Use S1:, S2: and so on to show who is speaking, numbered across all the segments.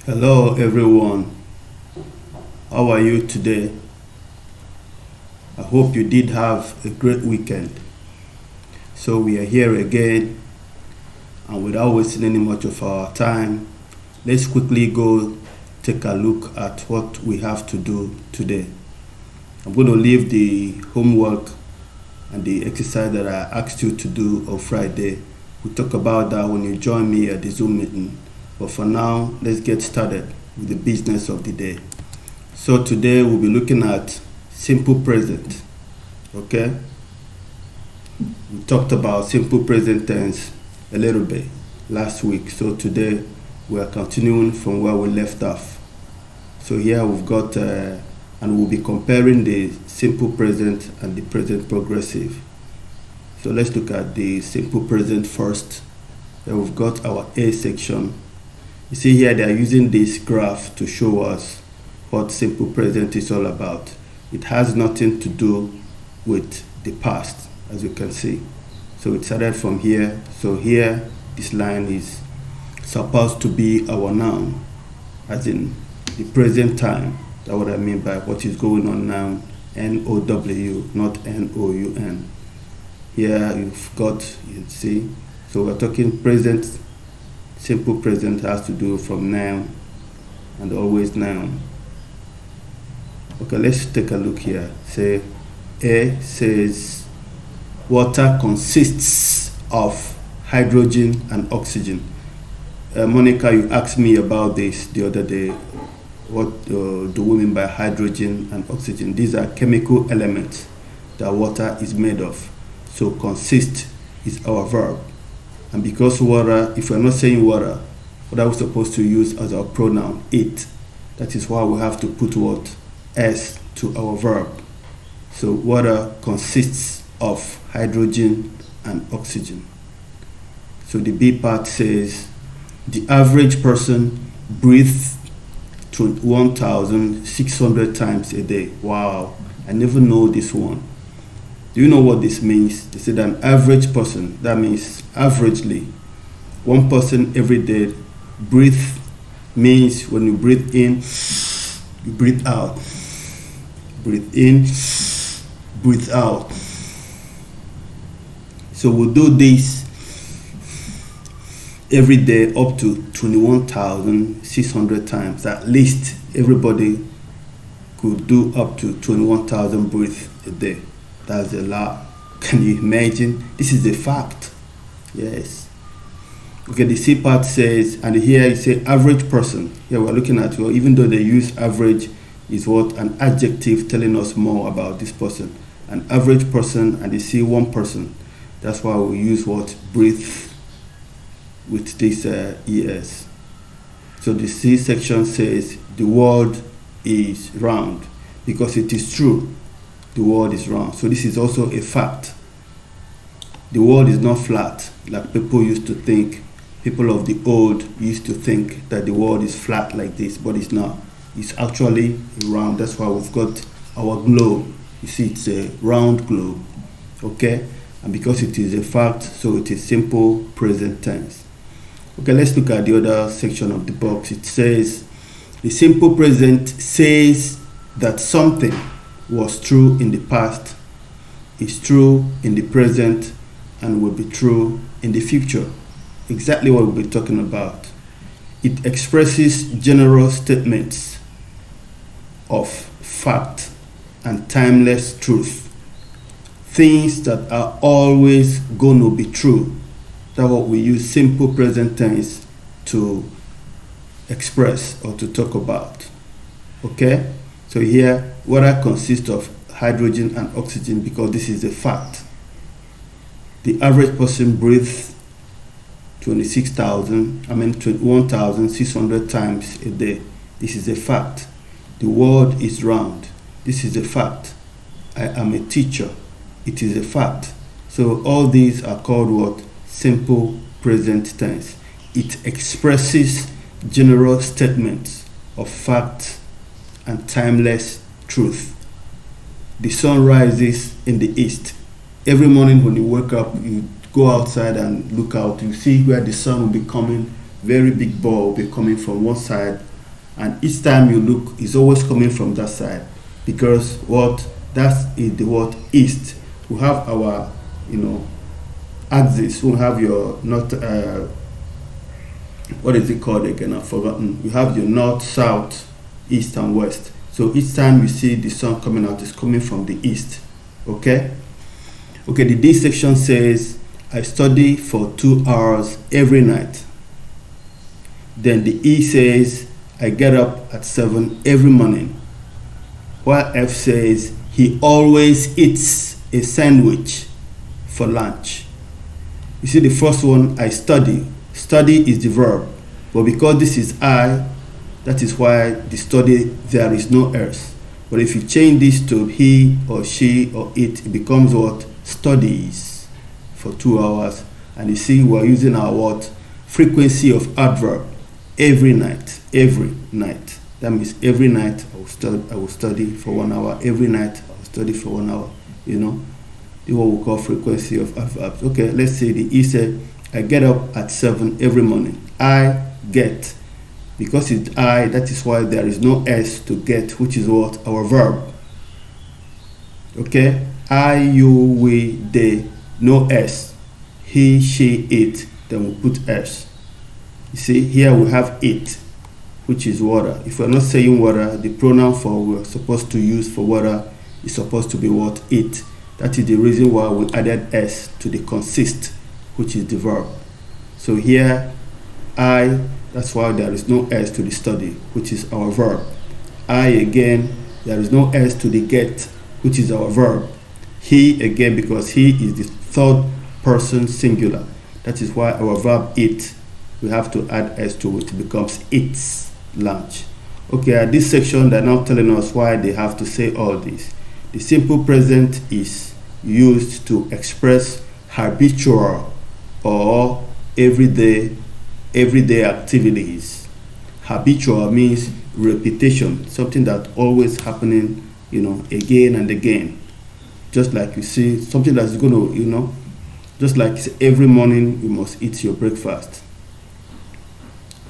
S1: Hello everyone, how are you today? I hope you did have a great weekend. So we are here again, and without wasting any much of our time, let's quickly go take a look at what we have to do today. I'm going to leave the homework and the exercise that I asked you to do on Friday. We'll talk about that when you join me at the Zoom meeting. But for now, let's get started with the business of the day. So today we'll be looking at simple present. Okay? We talked about simple present tense a little bit last week. So today we are continuing from where we left off. So here we've got, and we'll be comparing the simple present and the present progressive. So let's look at the simple present first. Then we've got our A section. You see here they are using this graph to show us what simple present is all about. It has nothing to do with the past, as you can see. So it started from here. So here, this line is supposed to be our noun, as in the present time. That's what I mean by what is going on now. N-O-W, not N-O-U-N. Here you've got, you see, so we're talking present. Simple present has to do from now and always now. Okay, let's take a look here. Say A says water consists of hydrogen and oxygen. Monica, you asked me about this the other day. What do we mean by hydrogen and oxygen? These are chemical elements that water is made of. So consist is our verb. And because water, if we're not saying water, what are we supposed to use as our pronoun? It. That is why we have to put what? S to our verb. So water consists of hydrogen and oxygen. So the B part says the average person breathes 1,600 times a day. Wow, I never know this one. Do you know what this means? They said an average person, that means averagely, one person every day. Breathe means when you breathe in, you breathe out. Breathe in, breathe out. So we'll do this every day up to 21,600 times. At least everybody could do up to 21,000 breaths a day. That's a lot. Can you imagine? This is a fact. Yes. Okay, the C part says, and here you say average person. Here we're looking at, well, even though they use average, is what an adjective telling us more about this person. An average person, and they see one person. That's why we use what? Breathe with this ES. So the C section says the world is round, because it is true. The world is round. So this is also a fact. The world is not flat like people used to think. People of the old used to think that the world is flat like this, but it's not. It's actually round. That's why we've got our globe. You see, it's a round globe. Okay? And because it is a fact, so it is simple present tense. Okay, let's look at the other section of the box. It says the simple present says that something was true in the past, is true in the present, and will be true in the future. Exactly what we'll be talking about. It expresses general statements of fact and timeless truth. Things that are always going to be true. That's what we use simple present tense to express or to talk about. Okay? So here, water consists of hydrogen and oxygen because this is a fact. The average person breathes 1,600 times a day. This is a fact. The world is round. This is a fact. I am a teacher. It is a fact. So all these are called what? Simple present tense. It expresses general statements of fact and timeless truth. The sun rises in the east. Every morning when you wake up, you go outside and look out, you see where the sun will be coming. Very big ball will be coming from one side and each time you look, it's always coming from that side, because that is the word east. We have our, axis. We have your north. What is it called again? I've forgotten. You have your north, south, east, and west. So each time you see the sun coming out, it's coming from the east. Okay. The D section says, I study for 2 hours every night. Then the E says, I get up at 7 every morning. While F says, he always eats a sandwich for lunch. You see the first one, I study. Study is the verb. But because this is I, that is why the study, there is no S. But if you change this to he or she or it becomes what? Studies for 2 hours. And you see we're using our what? Frequency of adverb. Every night. Every night. That means every night I will study for 1 hour. Every night I will study for 1 hour. This is what we call frequency of adverbs. Okay, let's say the E said, I get up at 7 every morning. I get. Because it's I, that is why there is no S to get, which is what? Our verb. Okay? I, you, we, they, no S. He, she, it, then we put S. You see, here we have it, which is water. If we're not saying water, the pronoun for we're supposed to use for water is supposed to be what? It. That is the reason why we added S to the consist, which is the verb. So here, I, that's why there is no S to the study, which is our verb. I, again, there is no S to the get, which is our verb. He, again, because he is the third person singular. That is why our verb eat, we have to add S to it. It becomes eats lunch. Okay, at this section, they're not telling us why they have to say all this. The simple present is used to express habitual or everyday activities. Habitual means repetition, something that always happening, again and again. Just like you see, something that's going to, just like every morning you must eat your breakfast.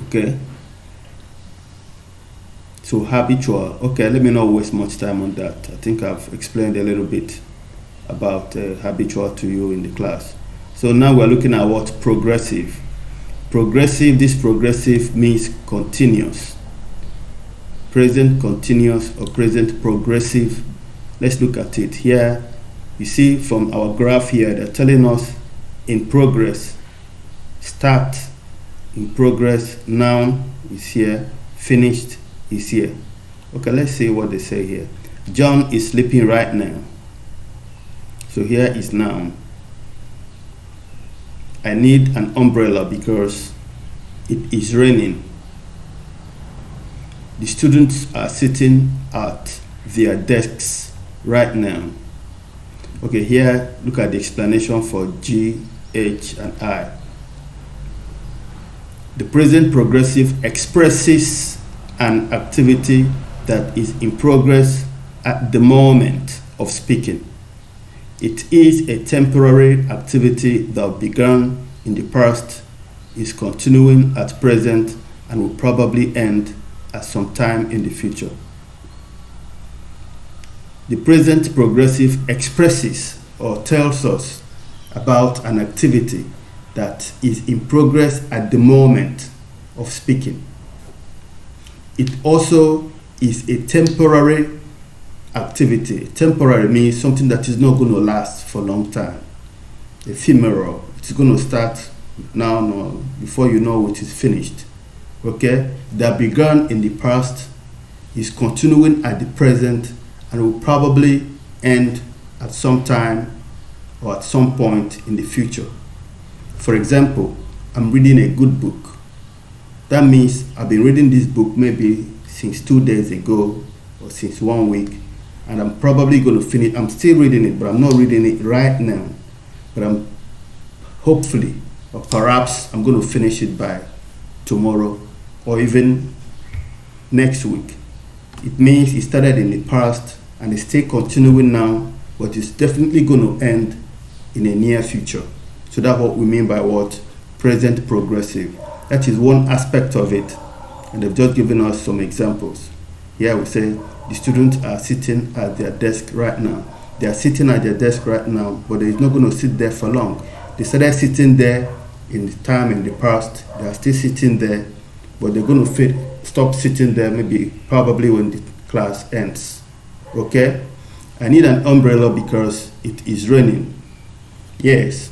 S1: Okay? So habitual. Okay, let me not waste much time on that. I think I've explained a little bit about habitual to you in the class. So now we're looking at what? Progressive. This progressive means continuous. Present continuous or present progressive. Let's look at it here. You see from our graph here, they're telling us in progress, start, in progress, noun is here, finished is here. Okay, let's see what they say here. John is sleeping right now. So here is noun. I need an umbrella because it is raining. The students are sitting at their desks right now. Okay, here look at the explanation for G, H, and I. The present progressive expresses an activity that is in progress at the moment of speaking. It is a temporary activity that began in the past, is continuing at present, and will probably end at some time in the future. The present progressive expresses or tells us about an activity that is in progress at the moment of speaking. It also is a temporary activity. Temporary means something that is not going to last for a long time. Ephemeral. It's going to start now, before you know it is finished. Okay? That began in the past, is continuing at the present, and will probably end at some time or at some point in the future. For example, I'm reading a good book. That means I've been reading this book maybe since 2 days ago or since 1 week, and I'm probably going to finish. I'm still reading it, but I'm not reading it right now. But I'm hopefully, or perhaps I'm going to finish it by tomorrow or even next week. It means it started in the past and it's still continuing now, but it's definitely going to end in the near future. So that's what we mean by what? Present progressive. That is one aspect of it. And they've just given us some examples. Here we say the students are sitting at their desk right now. They are sitting at their desk right now, but they're not going to sit there for long. They started sitting there in the time in the past. They are still sitting there, but they're going to stop sitting there probably when the class ends. Okay? I need an umbrella because it is raining. Yes,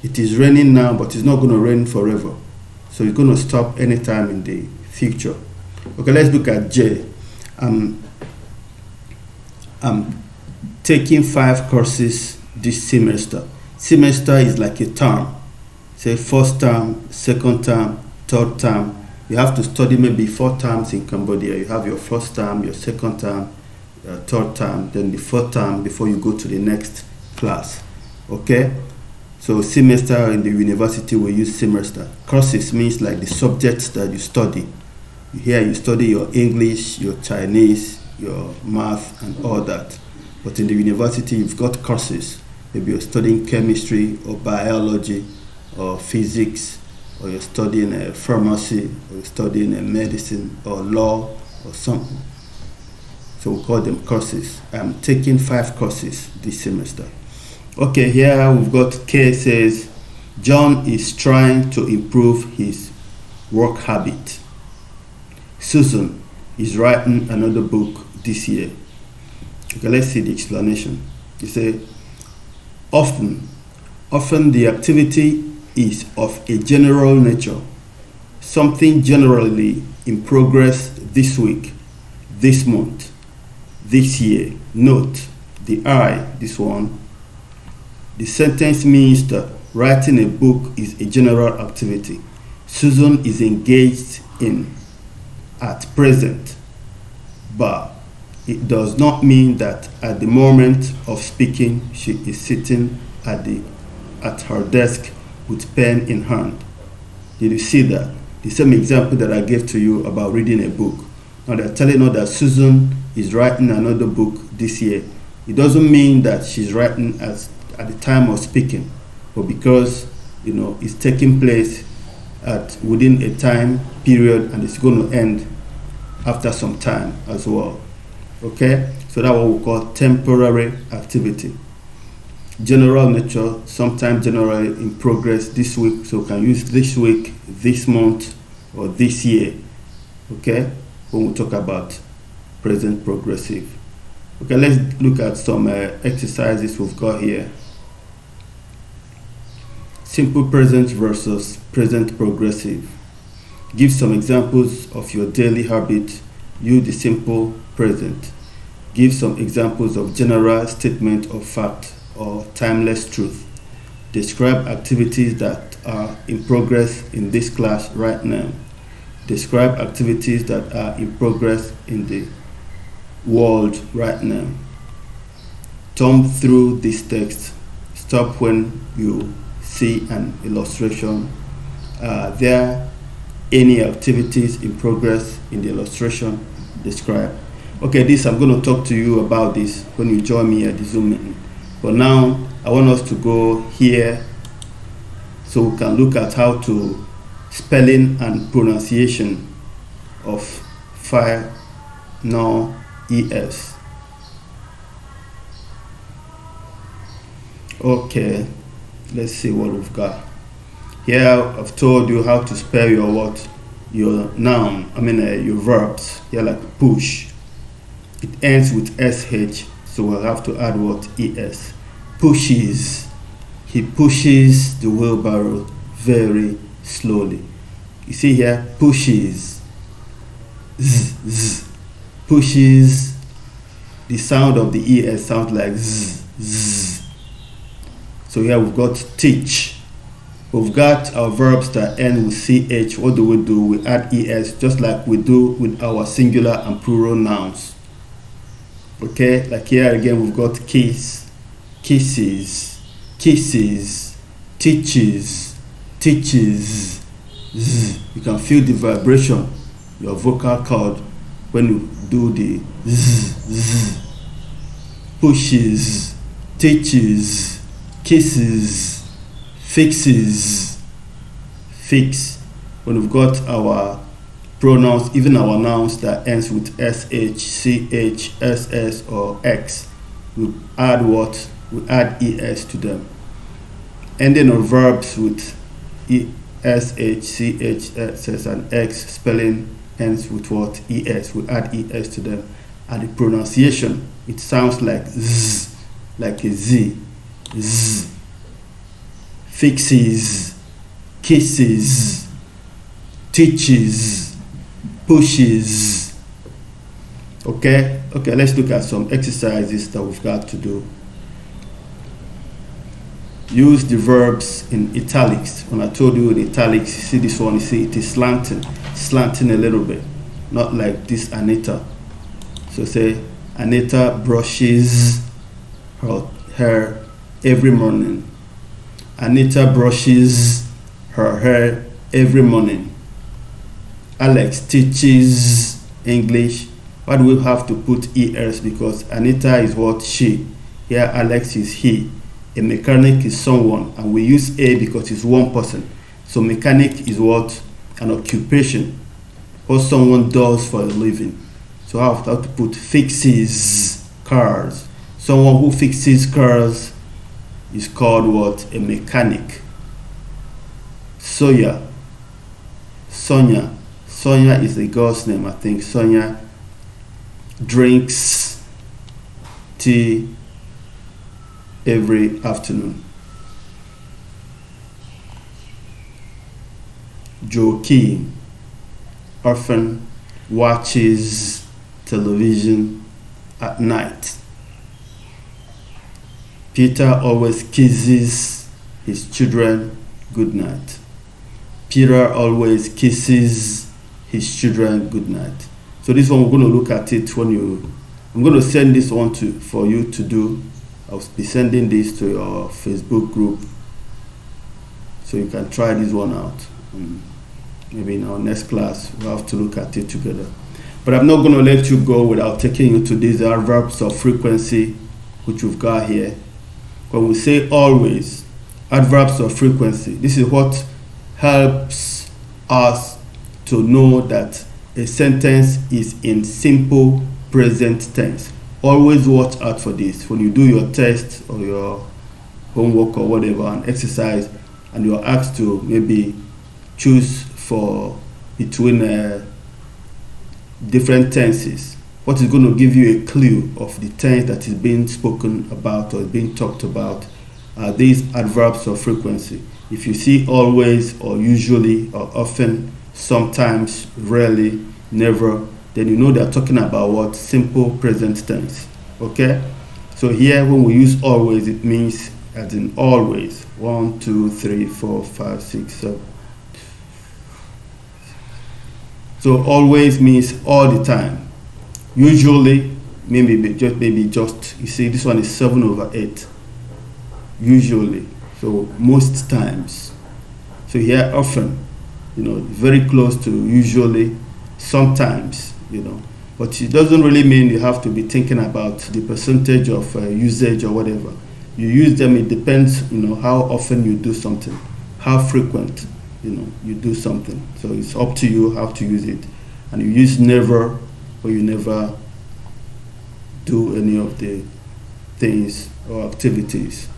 S1: it is raining now, but it's not going to rain forever. So it's going to stop anytime in the future. Okay, let's look at J. I'm taking 5 courses this semester. Semester is like a term. Say first term, second term, third term. You have to study maybe 4 terms in Cambodia. You have your first term, your second term, third term, then the fourth term before you go to the next class. Okay? So semester in the university we use semester. Courses means like the subjects that you study. Here you study your English, your Chinese, your math and all that. But in the university you've got courses. Maybe you're studying chemistry or biology or physics, or you're studying pharmacy, or you're studying medicine or law or something. So we call them courses. I'm taking 5 courses this semester. Okay, here we've got K says, John is trying to improve his work habit. Susan is writing another book this year. Okay, let's see the explanation. You say, often the activity is of a general nature, something generally in progress this week, this month, this year. Note the I, this one. The sentence means that writing a book is a general activity Susan is engaged in at present, but it does not mean that at the moment of speaking she is sitting at her desk with pen in hand. Did you see that? The same example that I gave to you about reading a book. Now they're telling us that Susan is writing another book this year. It doesn't mean that she's writing at the time of speaking, but because it's taking place within a time period and it's going to end after some time as well. Okay, so that's what we call temporary activity. General nature, sometimes generally in progress this week, so we can use this week, this month, or this year. Okay, when we talk about present progressive. Okay, let's look at some exercises we've got here. Simple present versus present progressive. Give some examples of your daily habit. Use the simple present. Give some examples of general statement of fact or timeless truth. Describe activities that are in progress in this class right now. Describe activities that are in progress in the world right now. Thumb through this text. Stop when you see an illustration. Are there any activities in progress in the illustration? Describe. Okay, I'm going to talk to you about this when you join me at the Zoom meeting. But now I want us to go here so we can look at how to spelling and pronunciation of final ES. Okay, let's see what we've got. Here I've told you how to spell your noun, your verbs. Here like push. It ends with SH, so we'll have to add ES. Pushes. He pushes the wheelbarrow very slowly. You see here, pushes. Z, z. Pushes. The sound of the ES sounds like z, z. So here we've got teach. We've got our verbs that end with CH. What do? We add ES just like we do with our singular and plural nouns. Okay, like here again we've got kiss, kisses, kisses, teaches, teaches. Z. You can feel the vibration, your vocal cord, when you do the z, z. Pushes, teaches, kisses, fixes, fix. When we've got our pronouns, even our nouns that ends with sh, ch, ss, or x, we add what? We add es to them. Ending of verbs with sh, ch, ss, and x spelling ends with what? Es. We add es to them. And the pronunciation, it sounds like z, like a z. Z. Fixes, kisses, teaches, pushes. Okay, let's look at some exercises that we've got to do. Use the verbs in italics. When I told you in italics, you see this one, you see it is slanting a little bit, not like this Anita. So say, Anita brushes her hair every morning. Anita brushes her hair every morning. Alex teaches English. Why do we have to put ES? Because Anita is what? She. Here Alex is he. A mechanic is someone, and we use a because it's one person. So mechanic is what? An occupation. What someone does for a living. So I have to put fixes cars. Someone who fixes cars is called what? A mechanic. Sonia is a girl's name, I think. Sonia drinks tea every afternoon. Joaquin often watches television at night. Peter always kisses his children goodnight. Peter always kisses his children goodnight. So this one, we're going to look at it I'm going to send this one for you to do. I'll be sending this to your Facebook group so you can try this one out. Maybe in our next class, we'll have to look at it together. But I'm not going to let you go without taking you to these adverbs of frequency, which we've got here. When we say always, adverbs of frequency, this is what helps us to know that a sentence is in simple present tense. Always watch out for this. When you do your test or your homework or whatever, an exercise, and you're asked to maybe choose between different tenses, what is going to give you a clue of the tense that is being spoken about or being talked about are these adverbs of frequency. If you see always or usually or often, sometimes, rarely, never, then you know they're talking about what? Simple present tense. Okay? So here when we use always, it means as in always. 1, 2, 3, 4, 5, 6, 7. So always means all the time. Usually, maybe just, you see this one is 7/8. Usually. So most times. So here often, very close to usually, sometimes, But it doesn't really mean you have to be thinking about the percentage of usage or whatever. You use them, it depends, how often you do something, how frequent, you do something. So it's up to you how to use it. And you use never, or you never do any of the things or activities.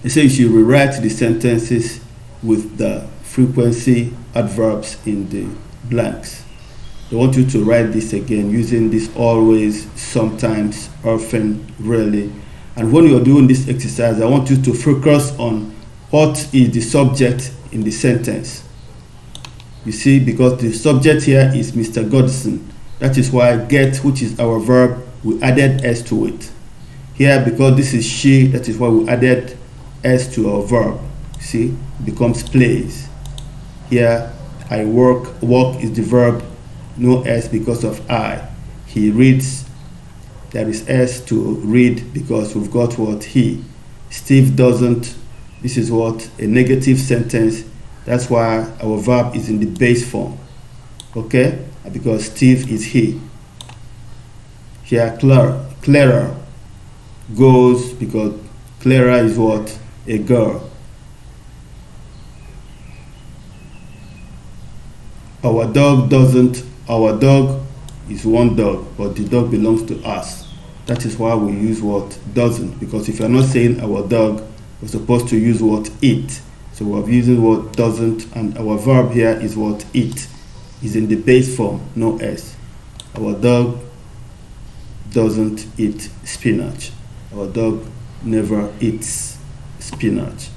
S1: They say you should rewrite the sentences with the frequency adverbs in the blanks. They want you to write this again using this always, sometimes, often, rarely. And when you're doing this exercise, I want you to focus on what is the subject in the sentence. You see, because the subject here is Mr. Godson. That is why get, which is our verb, we added s to it. Here, because this is she, that is why we added s to our verb. See, it becomes plays. Here, I work. Work is the verb, no s because of I. He reads. There is s to read because we've got what? He. Steve doesn't. This is what? A negative sentence. That's why our verb is in the base form. Okay? Because Steve is he. Here, Clara goes because Clara is what? A girl. Our dog doesn't, our dog is one dog, but the dog belongs to us. That is why we use what doesn't, because if you're not saying our dog, we're supposed to use what it. So we're using what doesn't, and our verb here is what it is in the base form, no s. Our dog doesn't eat spinach. Our dog never eats spinach.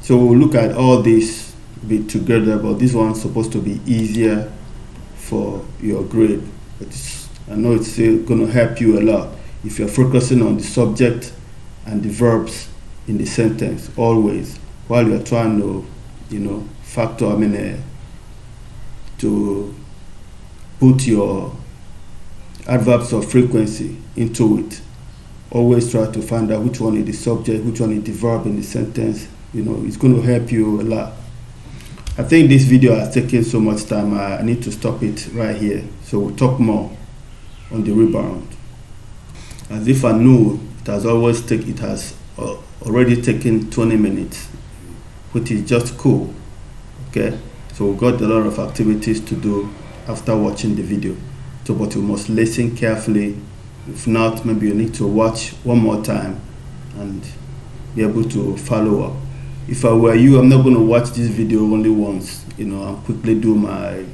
S1: So we'll look at all this bit together, but this one's supposed to be easier for your grade. But I know it's still going to help you a lot if you're focusing on the subject and the verbs in the sentence always, while you're trying to, factor, to put your adverbs of frequency into it. Always try to find out which one is the subject, which one is the verb in the sentence. It's going to help you a lot. I think this video has taken so much time, I need to stop it right here. So we'll talk more on the rebound. As if I knew, it has already taken 20 minutes, which is just cool. Okay, so we've got a lot of activities to do after watching the video. So, but you must listen carefully. If not, maybe you need to watch one more time and be able to follow up. If I were you, I'm not going to watch this video only once, and quickly do my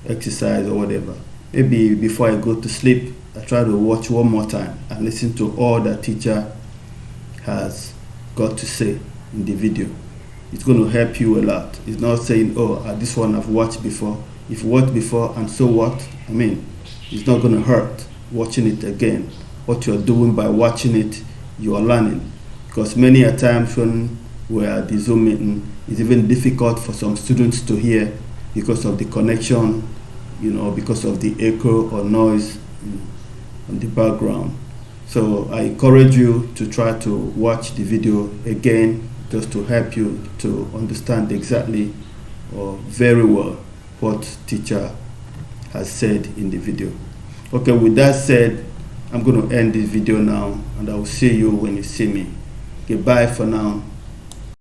S1: exercise or whatever. Maybe before I go to sleep, I try to watch one more time and listen to all that teacher has got to say in the video. It's going to help you a lot. It's not saying, this one I've watched before. If you watched before and so what? It's not going to hurt watching it again. What you're doing by watching it, you are learning. Because many a times when we are at the Zoom meeting, it's even difficult for some students to hear because of the connection, because of the echo or noise on the background. So I encourage you to try to watch the video again, just to help you to understand exactly or very well what teacher has said in the video. Okay, with that said, I'm going to end this video now, and I will see you when you see me. Goodbye for now.